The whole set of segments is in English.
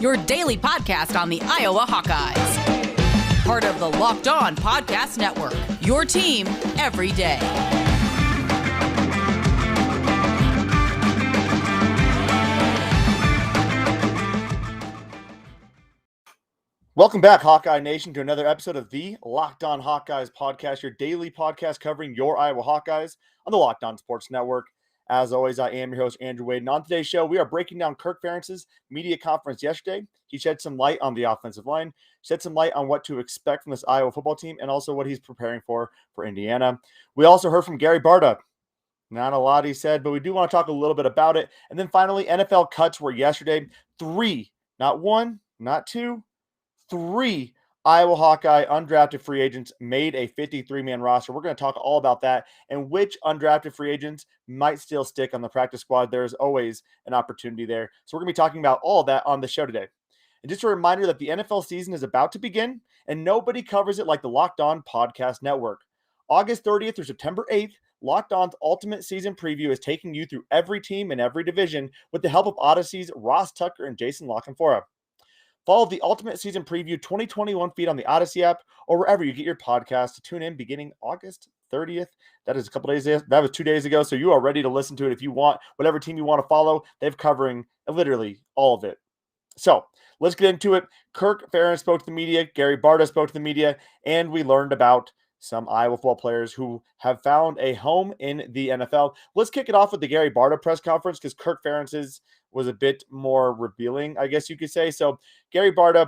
your daily podcast on the Iowa Hawkeyes. Part of the Locked On Podcast Network, your team every day. Welcome back, Hawkeye Nation, to another episode of the Locked On Hawkeyes podcast, your daily podcast covering your Iowa Hawkeyes on the Locked On Sports Network. As always, I am your host, Andrew Wade, and on today's show, we are breaking down Kirk Ferentz's media conference yesterday. He shed some light on the offensive line, shed some light on what to expect from this Iowa football team, and also what he's preparing for Indiana. We also heard from Gary Barta. Not a lot he said, but we do want to talk a little bit about it. And then finally, NFL cuts were yesterday. 3, not 1, not 2, 3 Iowa Hawkeye undrafted free agents made a 53-man roster. We're going to talk all about that and which undrafted free agents might still stick on the practice squad. There's always an opportunity there. So we're going to be talking about all of that on the show today. And just a reminder that the NFL season is about to begin, and nobody covers it like the Locked On Podcast Network. August 30th through September 8th, Locked On's Ultimate Season Preview is taking you through every team and every division with the help of Odyssey's Ross Tucker and Jason Lockenfora. Follow the Ultimate Season Preview 2021 feed on the Odyssey app or wherever you get your podcast to tune in beginning August 30th. That is a couple days. That was 2 days ago, so you are ready to listen to it if you want. Whatever team you want to follow, they're covering literally all of it. So let's get into it. Kirk Ferentz spoke to the media. Gary Barta spoke to the media, and we learned about some Iowa football players who have found a home in the NFL. Let's kick it off with the Gary Barta press conference because Kirk Ferentz's was a bit more revealing, I guess you could say. So Gary Barta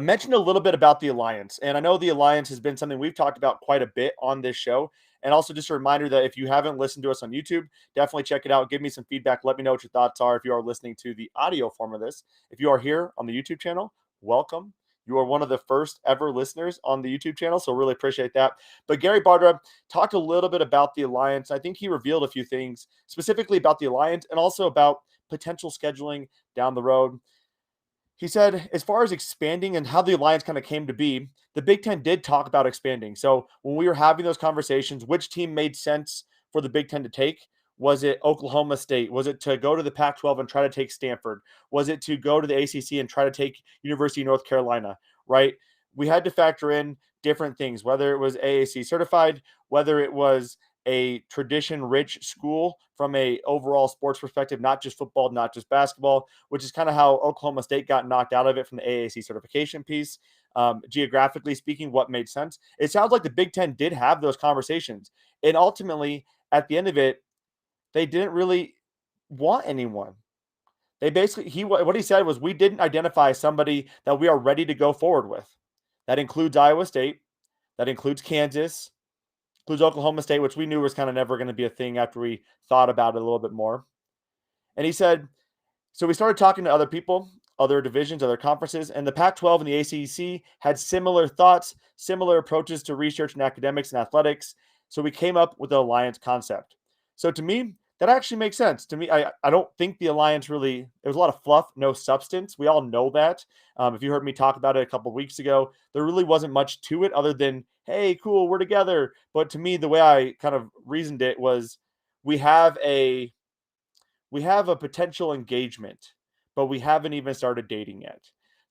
mentioned a little bit about the Alliance. And I know the Alliance has been something we've talked about quite a bit on this show. And also just a reminder that if you haven't listened to us on YouTube, definitely check it out. Give me some feedback. Let me know what your thoughts are if you are listening to the audio form of this. If you are here on the YouTube channel, welcome. You are one of the first ever listeners on the YouTube channel, so really appreciate that. But Gary Barta talked a little bit about the Alliance. I think he revealed a few things, specifically about the Alliance and also about potential scheduling down the road. He said, as far as expanding and how the Alliance kind of came to be, the Big Ten did talk about expanding. So when we were having those conversations, which team made sense for the Big Ten to take? Was it Oklahoma State? Was it to go to the Pac12 and try to take Stanford? Was it to go to the ACC and try to take University of North Carolina, right? We had to factor in different things, whether it was AAC certified, whether it was a tradition-rich school from a overall sports perspective, not just football, not just basketball, which is kind of how Oklahoma State got knocked out of it from the AAC certification piece. Geographically speaking, what made sense? It sounds like the Big Ten did have those conversations. And ultimately, at the end of it, they didn't really want anyone. They basically, what he said was, we didn't identify somebody that we are ready to go forward with. That includes Iowa State. That includes Kansas. Includes Oklahoma State, which we knew was kind of never going to be a thing after we thought about it a little bit more. And he said, so we started talking to other people, other divisions, other conferences, and the Pac-12 and the ACC had similar thoughts, similar approaches to research and academics and athletics. So we came up with the Alliance concept. So to me, that actually makes sense. To me, I don't think the Alliance really, there was a lot of fluff, no substance. We all know that. If you heard me talk about it a couple of weeks ago, there really wasn't much to it other than, hey, cool, we're together. But to me, the way I kind of reasoned it was we have a potential engagement, but we haven't even started dating yet.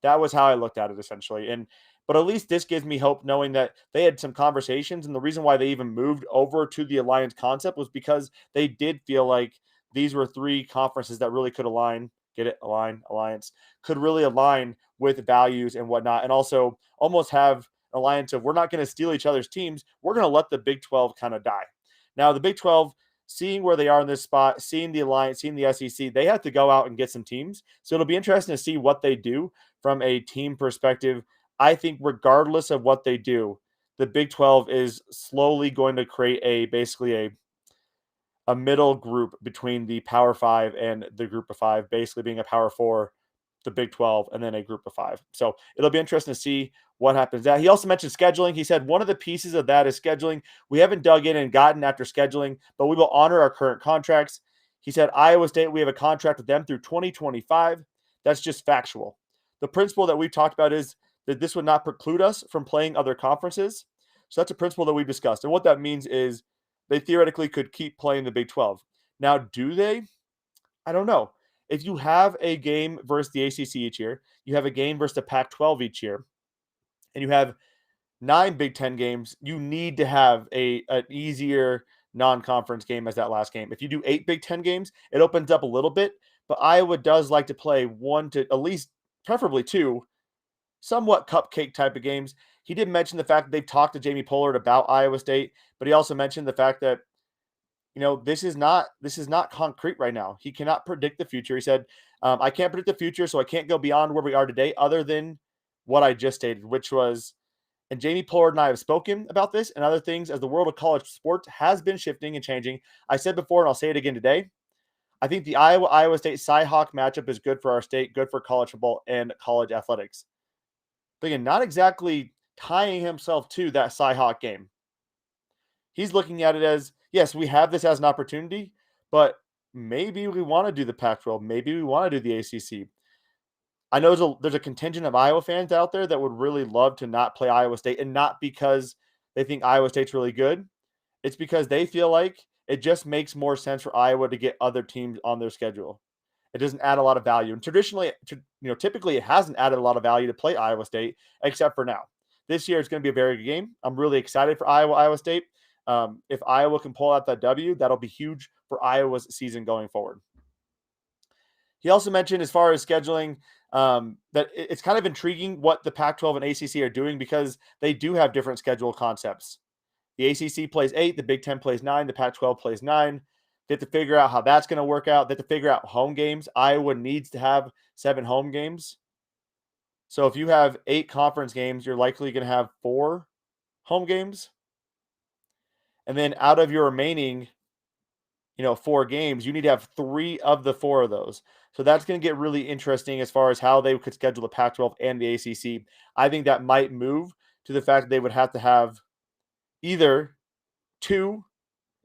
That was how I looked at it essentially. But at least this gives me hope knowing that they had some conversations. And the reason why they even moved over to the Alliance concept was because they did feel like these were 3 conferences that really could align, Alliance, could really align with values and whatnot. And also almost have an alliance of, we're not going to steal each other's teams. We're going to let the Big 12 kind of die. Now, the Big 12, seeing where they are in this spot, seeing the Alliance, seeing the SEC, they have to go out and get some teams. So it'll be interesting to see what they do from a team perspective. I think regardless of what they do, the Big 12 is slowly going to create basically a middle group between the Power 5 and the Group of 5, basically being a Power 4, the Big 12, and then a Group of 5. So it'll be interesting to see what happens. He also mentioned scheduling. He said one of the pieces of that is scheduling. We haven't dug in and gotten after scheduling, but we will honor our current contracts. He said Iowa State, we have a contract with them through 2025. That's just factual. The principle that we've talked about is that this would not preclude us from playing other conferences. So that's a principle that we've discussed. And what that means is they theoretically could keep playing the Big 12. Now, do they? I don't know. if you have a game versus the ACC each year, you have a game versus the Pac-12 each year, and you have 9 Big Ten games, you need to have an easier non-conference game as that last game. If you do 8 Big Ten games, it opens up a little bit, but Iowa does like to play 1 to at least preferably 2 somewhat cupcake type of games. He did mention the fact that they've talked to Jamie Pollard about Iowa State, but he also mentioned the fact that this is not concrete right now. He cannot predict the future. He said, I can't predict the future, so I can't go beyond where we are today other than what I just stated, which was, and Jamie Pollard and I have spoken about this and other things as the world of college sports has been shifting and changing. I said before, and I'll say it again today, I think the Iowa State Cy-Hawk matchup is good for our state, good for college football and college athletics. But again, not exactly tying himself to that Cy-Hawk game. He's looking at it as, yes, we have this as an opportunity, but maybe we want to do the Pac-12. Maybe we want to do the ACC. I know there's a contingent of Iowa fans out there that would really love to not play Iowa State, and not because they think Iowa State's really good. It's because they feel like it just makes more sense for Iowa to get other teams on their schedule. It doesn't add a lot of value. And typically it hasn't added a lot of value to play Iowa State, except for now. This year it's going to be a very good game. I'm really excited for Iowa State. If Iowa can pull out that W, that'll be huge for Iowa's season going forward. He also mentioned, as far as scheduling, that it's kind of intriguing what the Pac-12 and ACC are doing, because they do have different schedule concepts. The ACC plays 8, the Big Ten plays 9, the Pac-12 plays 9. They have to figure out how that's going to work out. They have to figure out home games. Iowa needs to have 7 home games. So if you have 8 conference games, you're likely going to have 4 home games. And then out of your remaining, 4 games, you need to have 3 of the 4 of those. So that's going to get really interesting as far as how they could schedule the Pac-12 and the ACC. I think that might move to the fact that they would have to have either 2.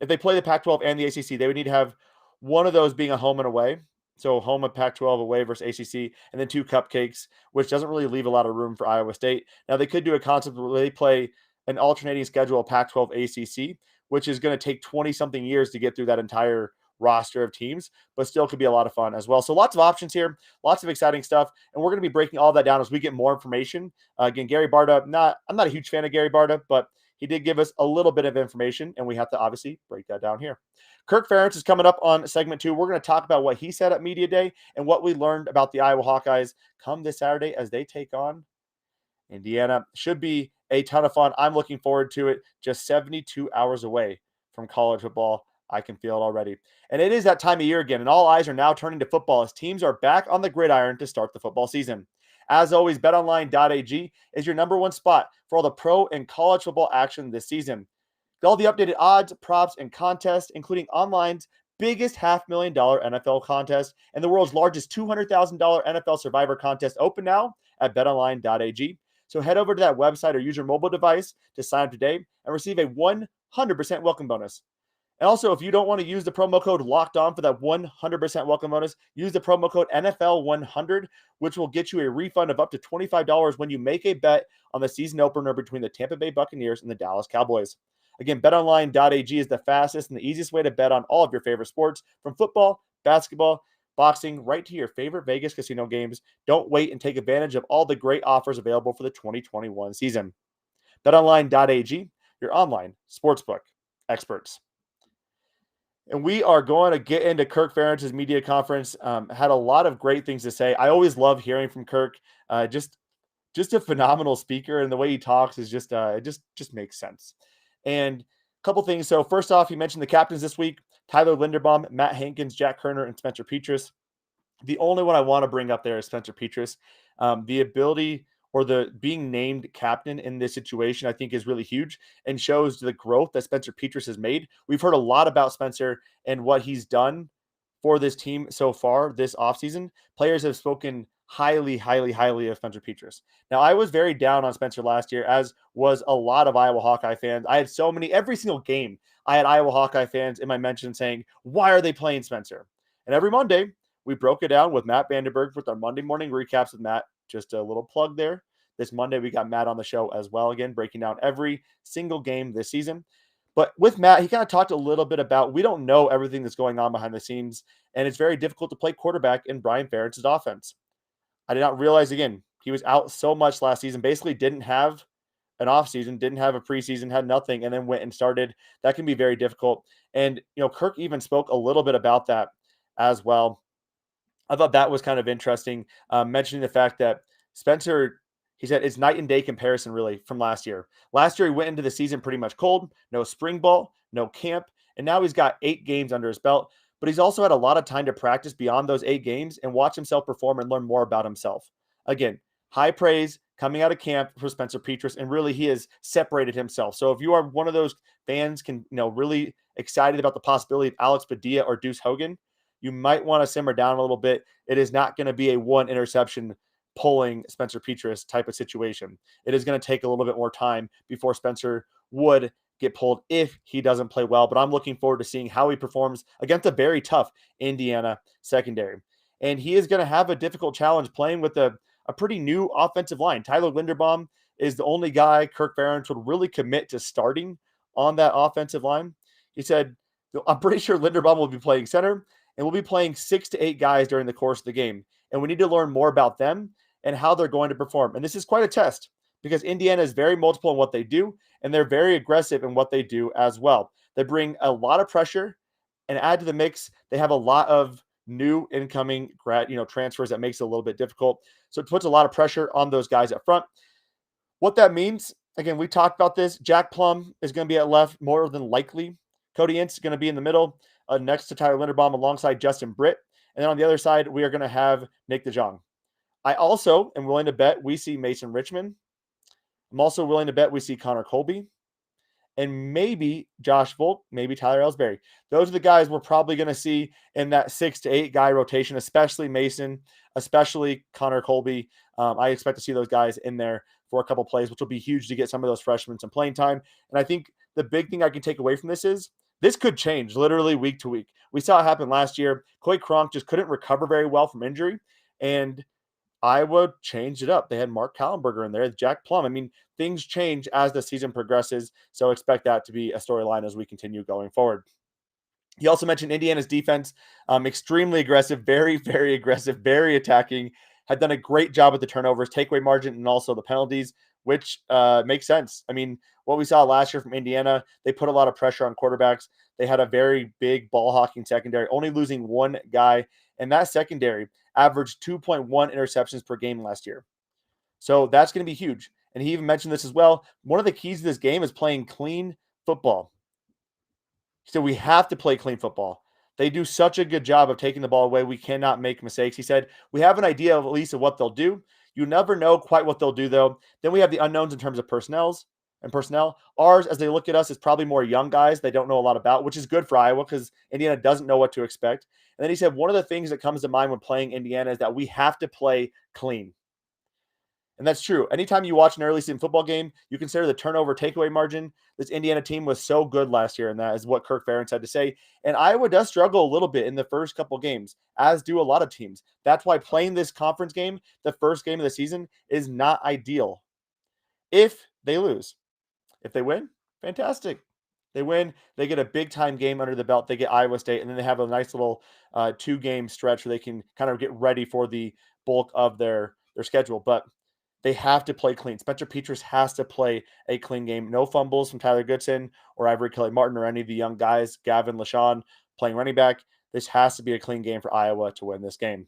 If they play the Pac-12 and the ACC, they would need to have one of those being a home and away. So home of Pac-12, away versus ACC, and then 2 cupcakes, which doesn't really leave a lot of room for Iowa State. Now, they could do a concept where they play an alternating schedule of Pac-12 ACC, which is going to take 20-something years to get through that entire roster of teams, but still could be a lot of fun as well. So lots of options here, lots of exciting stuff, and we're going to be breaking all that down as we get more information. Again, Gary Barta, I'm not a huge fan of Gary Barta, but he did give us a little bit of information, and we have to obviously break that down here. Kirk Ferentz is coming up on segment 2. We're going to talk about what he said at Media Day and what we learned about the Iowa Hawkeyes come this Saturday as they take on Indiana. Should be a ton of fun. I'm looking forward to it. Just 72 hours away from college football. I can feel it already. And it is that time of year again, and all eyes are now turning to football as teams are back on the gridiron to start the football season. As always, BetOnlineag is your number one spot for all the pro and college football action this season. Get all the updated odds, props, and contests, including online's biggest $500,000 NFL contest and the world's largest $200,000 NFL Survivor contest, open now at BetOnlineag. So head over to that website or use your mobile device to sign up today and receive a 100% welcome bonus. And also, if you don't want to use the promo code Locked On for that 100% welcome bonus, use the promo code NFL100, which will get you a refund of up to $25 when you make a bet on the season opener between the Tampa Bay Buccaneers and the Dallas Cowboys. Again, BetOnline.ag is the fastest and the easiest way to bet on all of your favorite sports, from football, basketball, boxing, right to your favorite Vegas casino games. Don't wait and take advantage of all the great offers available for the 2021 season. BetOnline.ag, your online sportsbook experts. And we are going to get into Kirk Ferentz's media conference. Had a lot of great things to say. I always love hearing from Kirk. Just a phenomenal speaker, and the way he talks is just makes sense. And a couple things. So first off, he mentioned the captains this week: Tyler Linderbaum, Matt Hankins, Jack Kerner, and Spencer Petrus. The only one I want to bring up there is Spencer Petrus. The ability, or the being named captain in this situation, I think is really huge and shows the growth that Spencer Petrus has made. We've heard a lot about Spencer and what he's done for this team so far this offseason. Players have spoken highly, highly, highly of Spencer Petrus. Now, I was very down on Spencer last year, as was a lot of Iowa Hawkeye fans. I had every single game, I had Iowa Hawkeye fans in my mention saying, why are they playing Spencer? And every Monday, we broke it down with Matt Vandenberg with our Monday morning recaps with Matt. Just a little plug there. This Monday, we got Matt on the show as well, again, breaking down every single game this season. But with Matt, he kind of talked a little bit about we don't know everything that's going on behind the scenes, and it's very difficult to play quarterback in Brian Ferentz's offense. I did not realize, again, he was out so much last season, basically didn't have an offseason, didn't have a preseason, had nothing, and then went and started. That can be very difficult. And, Kirk even spoke a little bit about that as well. I thought that was kind of interesting, mentioning the fact that Spencer, he said, it's night and day comparison, really, from last year. Last year, he went into the season pretty much cold, no spring ball, no camp, and now he's got 8 games under his belt. But he's also had a lot of time to practice beyond those 8 games and watch himself perform and learn more about himself. Again, high praise coming out of camp for Spencer Petrus, and really he has separated himself. So if you are one of those fans, really excited about the possibility of Alex Padilla or Deuce Hogan, you might want to simmer down a little bit. It is not going to be a one interception pulling Spencer Petrus type of situation. It is going to take a little bit more time before Spencer would get pulled if he doesn't play well. But I'm looking forward to seeing how he performs against a very tough Indiana secondary. And he is going to have a difficult challenge playing with a pretty new offensive line. Tyler Linderbaum is the only guy Kirk Ferentz would really commit to starting on that offensive line. He said, I'm pretty sure Linderbaum will be playing center, and we'll be playing 6 to 8 guys during the course of the game. And we need to learn more about them and how they're going to perform. And this is quite a test because Indiana is very multiple in what they do, and they're very aggressive in what they do as well. They bring a lot of pressure, and add to the mix, they have a lot of new incoming transfers that makes it a little bit difficult. So it puts a lot of pressure on those guys up front. What that means, again, we talked about this. Jack Plum is going to be at left more than likely. Cody Ince is going to be in the middle next to Tyler Linderbaum alongside Justin Britt. And then on the other side, we are going to have Nick DeJong. I also am willing to bet we see Mason Richmond. I'm also willing to bet we see Connor Colby. And maybe Josh Volk, maybe Tyler Ellsbury. Those are the guys we're probably going to see in that 6 to 8 guy rotation, especially Mason, especially Connor Colby. I expect to see those guys in there for a couple plays, which will be huge to get some of those freshmen some playing time. And I think the big thing I can take away from this is this could change literally week to week. We saw it happen last year. Coy Cronk just couldn't recover very well from injury, and Iowa changed it up. They had Mark Kallenberger in there, Jack Plum. I mean, things change as the season progresses, so expect that to be a storyline as we continue going forward. He also mentioned Indiana's defense, extremely aggressive, very, very aggressive, very attacking, had done a great job with the turnovers, takeaway margin, and also the penalties, which makes sense. I mean, what we saw last year from Indiana, they put a lot of pressure on quarterbacks. They had a very big ball hawking secondary, only losing one guy, and that secondary averaged 2.1 interceptions per game last year. So that's going to be huge. And he even mentioned this as well. One of the keys to this game is playing clean football. So we have to play clean football. They do such a good job of taking the ball away. We cannot make mistakes. He said, we have an idea of at least of what they'll do. You never know quite what they'll do, though. Then we have the unknowns in terms of personnel. Ours, as they look at us, is probably more young guys they don't know a lot about, which is good for Iowa because Indiana doesn't know what to expect. And then he said, one of the things that comes to mind when playing Indiana is that we have to play clean. And that's true. Anytime you watch an early season football game, you consider the turnover takeaway margin. This Indiana team was so good last year, and that is what Kirk Ferentz had to say. And Iowa does struggle a little bit in the first couple games, as do a lot of teams. That's why playing this conference game, the first game of the season, is not ideal if they lose. If they win, fantastic. They win, they get a big-time game under the belt. They get Iowa State, and then they have a nice little 2-game stretch where they can kind of get ready for the bulk of their schedule. But they have to play clean. Spencer Petrus has to play a clean game. No fumbles from Tyler Goodson or Ivory Kelly Martin or any of the young guys, Gavin LaShawn playing running back. This has to be a clean game for Iowa to win this game.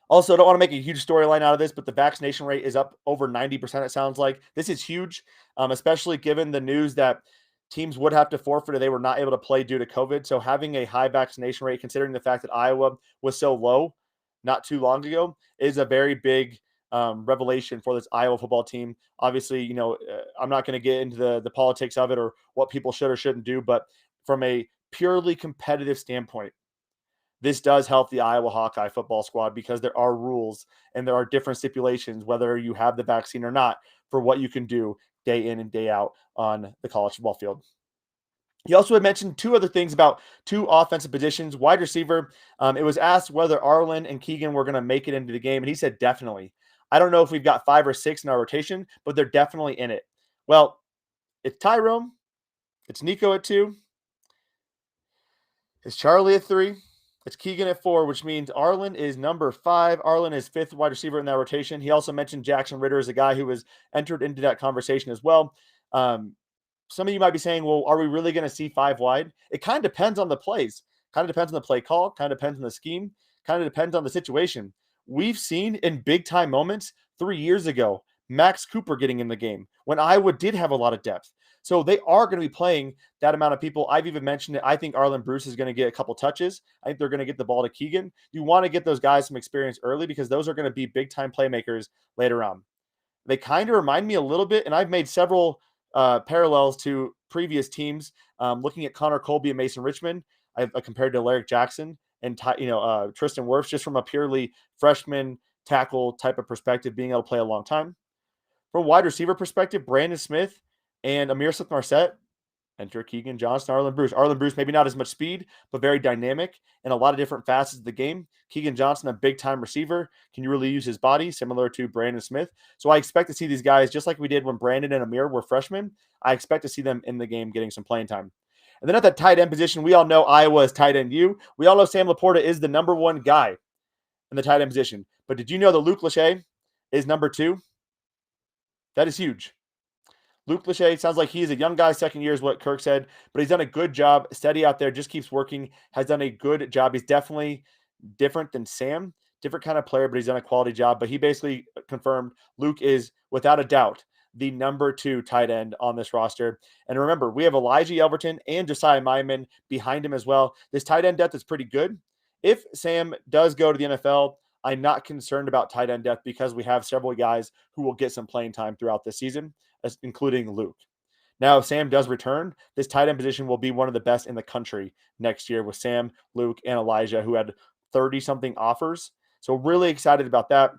Also, I don't want to make a huge storyline out of this, but the vaccination rate is up over 90%, it sounds like. This is huge, especially given the news that teams would have to forfeit if they were not able to play due to COVID. So having a high vaccination rate, considering the fact that Iowa was so low not too long ago, is a very big revelation for this Iowa football team. Obviously, I'm not going to get into the politics of it or what people should or shouldn't do, but from a purely competitive standpoint, this does help the Iowa Hawkeye football squad because there are rules and there are different stipulations, whether you have the vaccine or not, for what you can do day in and day out on the college football field. He also had mentioned 2 other things about 2 offensive positions. Wide receiver, it was asked whether Arlen and Keegan were going to make it into the game, and he said definitely. I don't know if we've got 5 or 6 in our rotation, but they're definitely in it. Well, it's Tyrone, It's Nico at 2. It's Charlie at 3. It's Keegan at 4, which means Arlen is number 5. Arlen is 5th wide receiver in that rotation. He also mentioned Jackson Ritter as a guy who was entered into that conversation as well. Some of you might be saying, well, are we really going to see 5 wide? It kind of depends on the plays. Kind of depends on the play call. Kind of depends on the scheme. Kind of depends on the situation. We've seen in big-time moments 3 years ago, Max Cooper getting in the game when Iowa did have a lot of depth. So they are going to be playing that amount of people. I've even mentioned it. I think Arlen Bruce is going to get a couple touches. I think they're going to get the ball to Keegan. You want to get those guys some experience early because those are going to be big-time playmakers later on. They kind of remind me a little bit, and I've made several parallels to previous teams. Looking at Connor Colby and Mason Richmond, I've compared to Alaric Jackson and Tristan Wirfs, just from a purely freshman tackle type of perspective, being able to play a long time. From a wide receiver perspective, Brandon Smith and Amir Smith-Marset. Enter Keegan Johnson, Arlen Bruce. Arlen Bruce, maybe not as much speed, but very dynamic in a lot of different facets of the game. Keegan Johnson, a big-time receiver, can really use his body, similar to Brandon Smith. So I expect to see these guys, just like we did when Brandon and Amir were freshmen, I expect to see them in the game getting some playing time. And then at that tight end position, we all know Iowa is tight end U. We all know Sam Laporta is the number 1 guy in the tight end position. But did you know that Luke Lachey is number 2? That is huge. Luke Lachey sounds like he's a young guy, second year is what Kirk said, but he's done a good job. Steady out there, just keeps working, has done a good job. He's definitely different than Sam, different kind of player, but he's done a quality job. But he basically confirmed Luke is, without a doubt, the number 2 tight end on this roster. And remember, we have Elijah Yelverton and Josiah Myman behind him as well. This tight end depth is pretty good. If Sam does go to the NFL, I'm not concerned about tight end depth because we have several guys who will get some playing time throughout the season, including Luke. Now, if Sam does return, this tight end position will be one of the best in the country next year with Sam, Luke, and Elijah, who had 30-something offers. So really excited about that.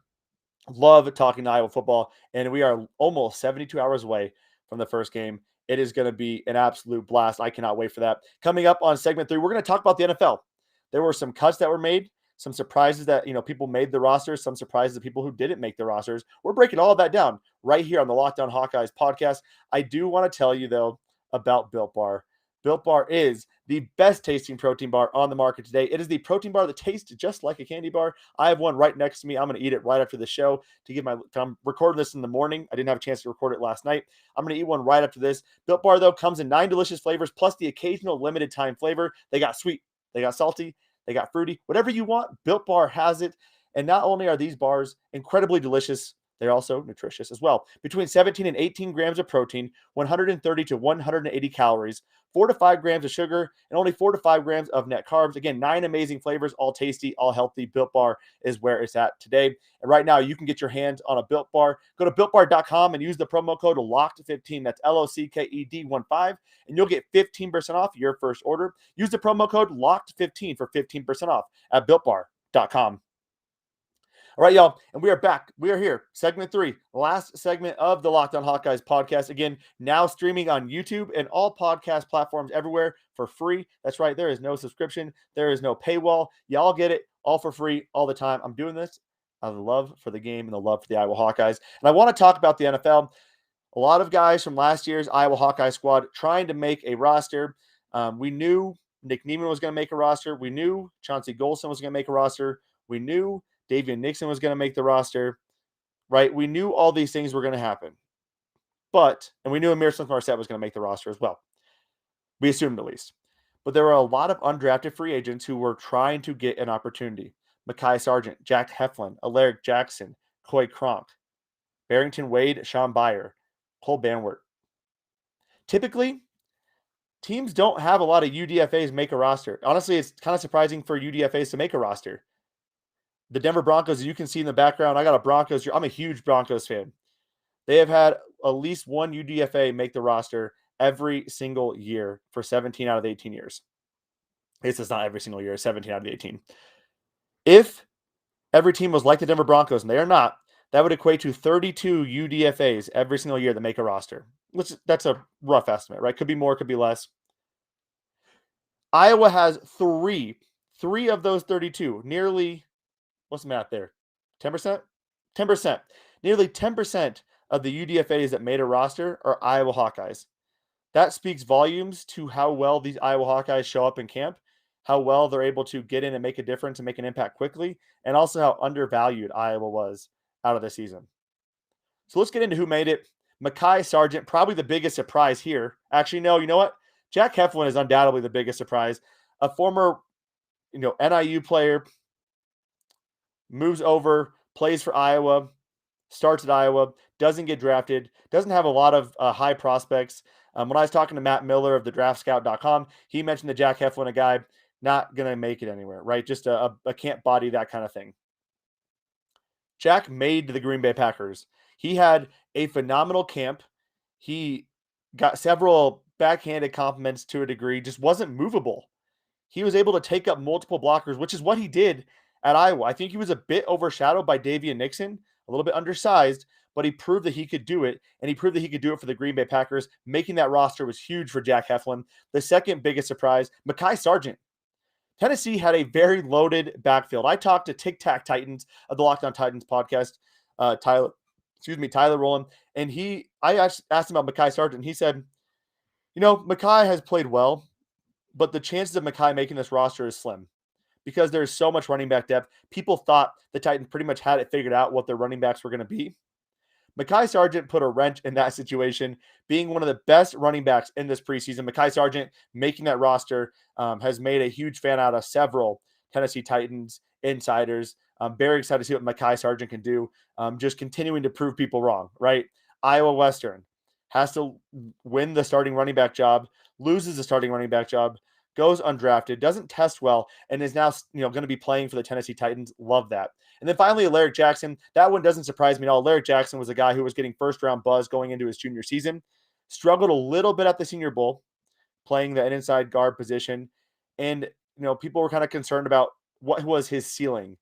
Love talking to Iowa football, and we are almost 72 hours away from the first game. It is going to be an absolute blast. I cannot wait for that. Coming up on segment 3, we're going to talk about the NFL. There were some cuts that were made, some surprises that people made the rosters, some surprises of people who didn't make the rosters. We're breaking all of that down right here on the Locked On Hawkeyes podcast. I do want to tell you, though, about Built Bar. Built Bar is the best tasting protein bar on the market today. It is the protein bar that tastes just like a candy bar. I have one right next to me. I'm going to eat it right after the show I'm recording this in the morning. I didn't have a chance to record it last night. I'm going to eat one right after this. Built Bar, though, comes in 9 delicious flavors plus the occasional limited time flavor. They got sweet, they got salty, they got fruity. Whatever you want, Built Bar has it. And not only are these bars incredibly delicious, they're also nutritious as well. Between 17 and 18 grams of protein, 130 to 180 calories, 4 to 5 grams of sugar, and only 4 to 5 grams of net carbs. Again, 9 amazing flavors, all tasty, all healthy. Built Bar is where it's at today. And right now, you can get your hands on a Built Bar. Go to BuiltBar.com and use the promo code LOCKED15. That's LOCKED15, and you'll get 15% off your first order. Use the promo code LOCKED15 for 15% off at BuiltBar.com. All right, y'all, and we are back. We are here. Segment 3, last segment of the Locked On Hawkeyes podcast. Again, now streaming on YouTube and all podcast platforms everywhere for free. That's right. There is no subscription. There is no paywall. Y'all get it all for free all the time. I'm doing this out of the love for the game and the love for the Iowa Hawkeyes. And I want to talk about the NFL. A lot of guys from last year's Iowa Hawkeye squad trying to make a roster. We knew Nick Niemann was going to make a roster. We knew Chauncey Golson was going to make a roster. We knew Davian Nixon was going to make the roster, right? We knew all these things were going to happen. And we knew Amir Smith-Marset was going to make the roster as well. We assumed at least. But there were a lot of undrafted free agents who were trying to get an opportunity. Mekhi Sargent, Jack Heflin, Alaric Jackson, Coy Cronk, Barrington Wade, Sean Beyer, Cole Banwart. Typically, teams don't have a lot of UDFAs make a roster. Honestly, it's kind of surprising for UDFAs to make a roster. The Denver Broncos, you can see in the background, I got a Broncos. I'm a huge Broncos fan. They have had at least one UDFA make the roster every single year for 17 out of the 18 years. It's not every single year, 17 out of the 18. If every team was like the Denver Broncos, and they are not, that would equate to 32 UDFAs every single year that make a roster. That's a rough estimate, right? Could be more, could be less. Iowa has three of those 32, nearly, what's the math there? 10%? 10%. Nearly 10% of the UDFAs that made a roster are Iowa Hawkeyes. That speaks volumes to how well these Iowa Hawkeyes show up in camp, how well they're able to get in and make a difference and make an impact quickly, and also how undervalued Iowa was out of the season. So let's get into who made it. Mekhi Sargent, probably the biggest surprise here. Actually, no, you know what? Jack Heflin is undoubtedly the biggest surprise. A former, NIU player, moves over, plays for Iowa, starts at Iowa, doesn't get drafted, doesn't have a lot of high prospects. When I was talking to Matt Miller of the draftscout.com, he mentioned that Jack Heflin, a guy not going to make it anywhere, right? Just a camp body, that kind of thing. Jack made the Green Bay Packers. He had a phenomenal camp. He got several backhanded compliments to a degree, just wasn't movable. He was able to take up multiple blockers, which is what he did at Iowa. I think he was a bit overshadowed by Davian Nixon, a little bit undersized, but he proved that he could do it, and he proved that he could do it for the Green Bay Packers. Making that roster was huge for Jack Heflin. The second biggest surprise, Mekhi Sargent. Tennessee had a very loaded backfield. I talked to Tic Tac Titans of the Locked On Titans podcast, Tyler Rowland, and I asked him about Mekhi Sargent, and he said, Mekhi has played well, but the chances of Mekhi making this roster is slim because there's so much running back depth. People thought the Titans pretty much had it figured out what their running backs were going to be. Mekhi Sargent put a wrench in that situation, being one of the best running backs in this preseason. Mekhi Sargent making that roster has made a huge fan out of several Tennessee Titans insiders. I'm very excited to see what Mekhi Sargent can do, just continuing to prove people wrong, right? Iowa Western has to win the starting running back job, loses the starting running back job, goes undrafted, doesn't test well, and is now going to be playing for the Tennessee Titans. Love that. And then finally, Alaric Jackson. That one doesn't surprise me at all. Alaric Jackson was a guy who was getting first-round buzz going into his junior season. Struggled a little bit at the Senior Bowl, playing the inside guard position. And, people were kind of concerned about what was his ceiling.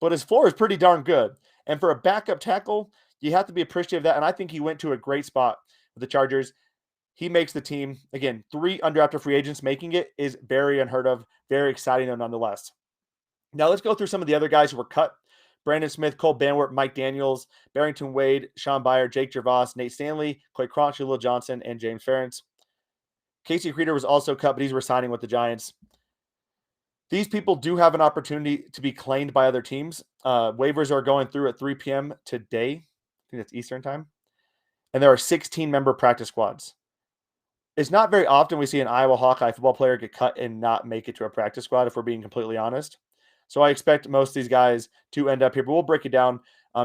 But his floor is pretty darn good. And for a backup tackle, you have to be appreciative of that. And I think he went to a great spot with the Chargers. He makes the team. Again, 3 undrafted free agents making it is very unheard of. Very exciting, though, nonetheless. Now, let's go through some of the other guys who were cut. Brandon Smith, Cole Banwart, Mike Daniels, Barrington Wade, Sean Byer, Jake Gervais, Nate Stanley, Clay Cronch, Lil Johnson, and James Ferentz. Casey Creeder was also cut, but he's resigning with the Giants. These people do have an opportunity to be claimed by other teams. Waivers are going through at 3 p.m. today. I think that's Eastern time. And there are 16-member practice squads. It's not very often we see an Iowa Hawkeye football player get cut and not make it to a practice squad, if we're being completely honest. So I expect most of these guys to end up here, but we'll break it down.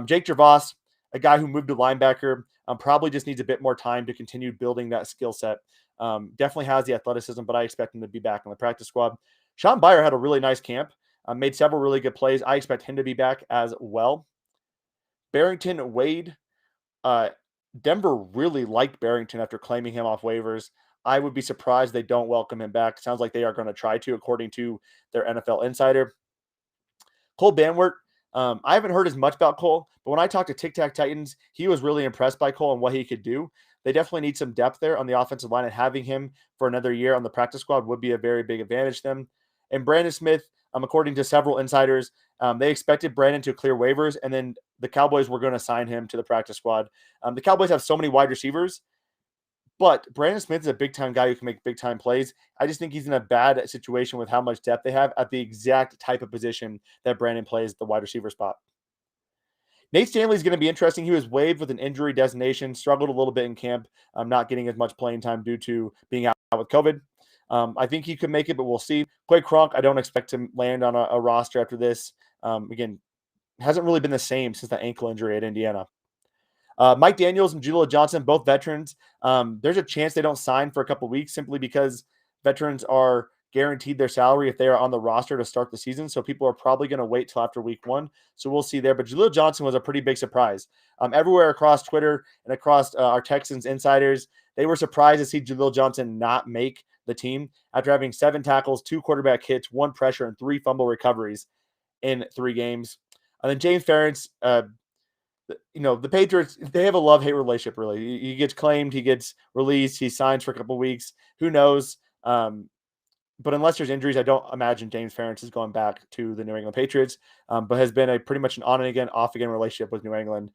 Jake Gervais, a guy who moved to linebacker, probably just needs a bit more time to continue building that skill set. Definitely has the athleticism, but I expect him to be back on the practice squad. Sean Byer had a really nice camp, made several really good plays. I expect him to be back as well. Barrington Wade, Denver really liked Barrington after claiming him off waivers. I would be surprised they don't welcome him back. Sounds like they are going to try to, according to their NFL insider. Cole Banwart, I haven't heard as much about Cole, but when I talked to Tic Tac Titans, he was really impressed by Cole and what he could do. They definitely need some depth there on the offensive line, and having him for another year on the practice squad would be a very big advantage to them. And Brandon Smith, according to several insiders, they expected Brandon to clear waivers, and then the Cowboys were going to sign him to the practice squad. The Cowboys have so many wide receivers, but Brandon Smith is a big-time guy who can make big-time plays. I just think he's in a bad situation with how much depth they have at the exact type of position that Brandon plays, the wide receiver spot. Nate Stanley is going to be interesting. He was waived with an injury designation, struggled a little bit in camp, not getting as much playing time due to being out with COVID. I think he could make it, but we'll see. Clay Cronch, I don't expect to land on a roster after this. Again, hasn't really been the same since the ankle injury at Indiana. Mike Daniels and Julio Johnson, both veterans. There's a chance they don't sign for a couple weeks simply because veterans are guaranteed their salary if they are on the roster to start the season. So people are probably going to wait till after week 1. So we'll see there. But Julio Johnson was a pretty big surprise. Everywhere across Twitter and across our Texans insiders, they were surprised to see Julio Johnson not make the team after having 7 tackles, 2 quarterback hits, 1 pressure, and 3 fumble recoveries in 3 games. And then James Ferentz, the Patriots, they have a love-hate relationship, really. He gets claimed, he gets released, he signs for a couple weeks. Who knows? But unless there's injuries, I don't imagine James Ferentz is going back to the New England Patriots, but has been pretty much an on and again, off again relationship with New England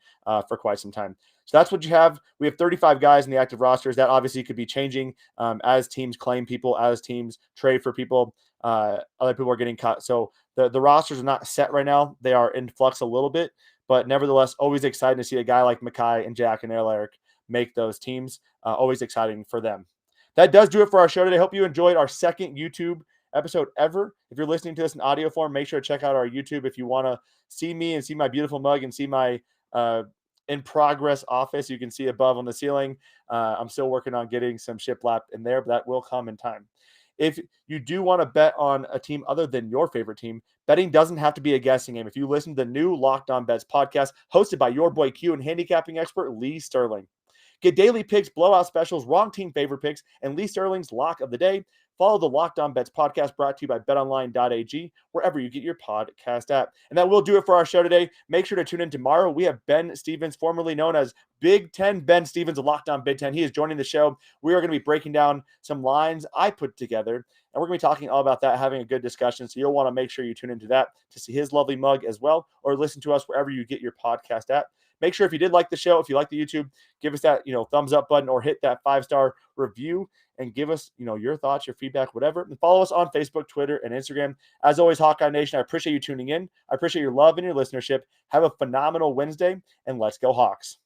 for quite some time. So that's what you have. We have 35 guys in the active rosters. That obviously could be changing as teams claim people, as teams trade for people. Other people are getting cut. So the rosters are not set right now. They are in flux a little bit, but nevertheless, always exciting to see a guy like Mackay and Jack and Eric make those teams. Always exciting for them. That does do it for our show today. Hope you enjoyed our second YouTube episode ever. If you're listening to this in audio form, make sure to check out our YouTube if you want to see me and see my beautiful mug and see my in progress office. You can see above on the ceiling. I'm still working on getting some shiplap in there, but that will come in time. If you do want to bet on a team other than your favorite team, betting doesn't have to be a guessing game. If you listen to the new Locked On Bets podcast hosted by your boy Q and handicapping expert Lee Sterling. Get daily picks, blowout specials, wrong team favorite picks, and Lee Sterling's lock of the day. Follow the Locked On Bets podcast brought to you by BetOnlineag, wherever you get your podcast at. And that will do it for our show today. Make sure to tune in tomorrow. We have Ben Stevens, formerly known as Big Ten Ben Stevens of Locked On Big Ten. He is joining the show. We are going to be breaking down some lines I put together, and we're going to be talking all about that, having a good discussion. So you'll want to make sure you tune into that to see his lovely mug as well, or listen to us wherever you get your podcast at. Make sure if you did like the show, if you like the YouTube, give us that, thumbs up button or hit that 5-star review and give us, your thoughts, your feedback, whatever. And follow us on Facebook, Twitter, and Instagram. As always, Hawkeye Nation, I appreciate you tuning in. I appreciate your love and your listenership. Have a phenomenal Wednesday, and let's go Hawks.